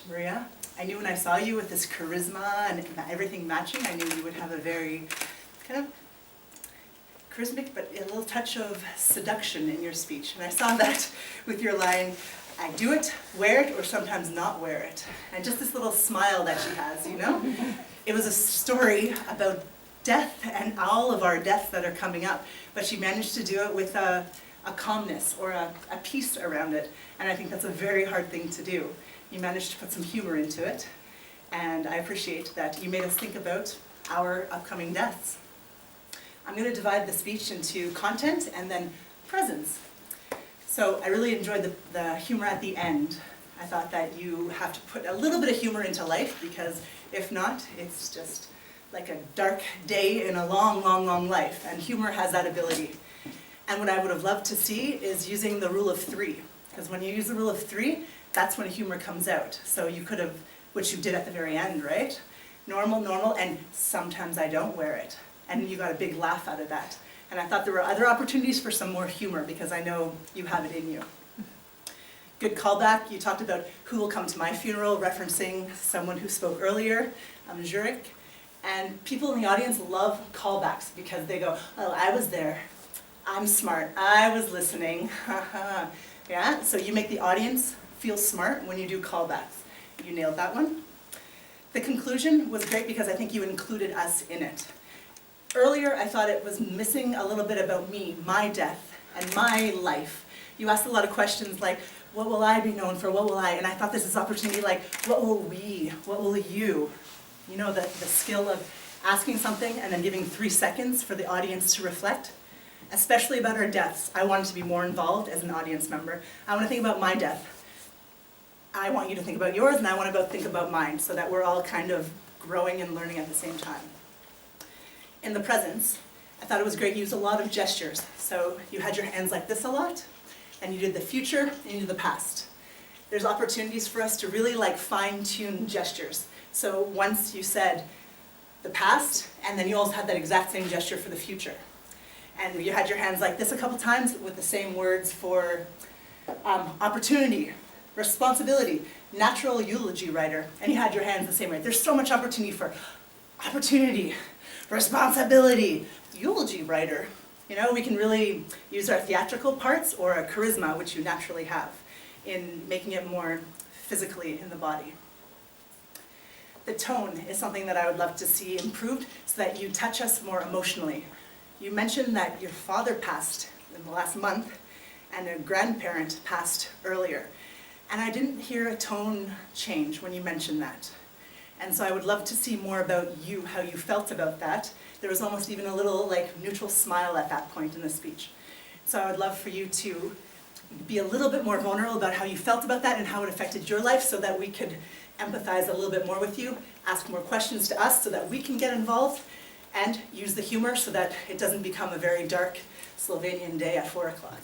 Maria. I knew when I saw you with this charisma and everything matching, I knew you would have a very kind of charismatic, but a little touch of seduction in your speech. And I saw that with your line, I do it, wear it, or sometimes not wear it. And just this little smile that she has, you know? It was a story about death and all of our deaths that are coming up, but she managed to do it with a calmness or a peace around it. And I think that's a very hard thing to do. You managed to put some humor into it, and I appreciate that you made us think about our upcoming deaths. I'm going to divide the speech into content and then presence. So I really enjoyed the humor at the end. I thought that you have to put a little bit of humor into life, because if not, it's just like a dark day in a long, long, long life, and humor has that ability. And what I would have loved to see is using the rule of 3, because when you use the rule of 3, that's when humor comes out. So you could have, which you did at the very end, right? Normal, normal, and sometimes I don't wear it. And you got a big laugh out of that. And I thought there were other opportunities for some more humor, because I know you have it in you. Good callback. You talked about who will come to my funeral, referencing someone who spoke earlier, Zurich. And people in the audience love callbacks, because they go, oh, I was there. I'm smart. I was listening. Yeah? So you make the audience feel smart when you do callbacks. You nailed that one. The conclusion was great, because I think you included us in it. Earlier, I thought it was missing a little bit about me, my death, and my life. You asked a lot of questions like, what will I be known for? What will I? And I thought this is opportunity like, what will we? What will you? You know, the skill of asking something and then giving 3 seconds for the audience to reflect. Especially about our deaths. I wanted to be more involved as an audience member. I want to think about my death. I want you to think about yours, and I want to think about mine, so that we're all kind of growing and learning at the same time. In the presence, I thought it was great. You used a lot of gestures. So you had your hands like this a lot, and you did the future and you did the past. There's opportunities for us to really like fine-tune gestures. So once you said the past, and then you also had that exact same gesture for the future. And you had your hands like this a couple times with the same words for opportunity, responsibility, natural eulogy writer, and you had your hands the same way. There's so much opportunity for opportunity, responsibility, eulogy writer. You know, we can really use our theatrical parts or a charisma, which you naturally have, in making it more physically in the body. The tone is something that I would love to see improved, so that you touch us more emotionally. You mentioned that your father passed in the last month, and a grandparent passed earlier. And I didn't hear a tone change when you mentioned that. And so I would love to see more about you, how you felt about that. There was almost even a little like neutral smile at that point in the speech. So I would love for you to be a little bit more vulnerable about how you felt about that and how it affected your life, so that we could empathize a little bit more with you, ask more questions to us so that we can get involved, and use the humor so that it doesn't become a very dark Slovenian day at 4 o'clock.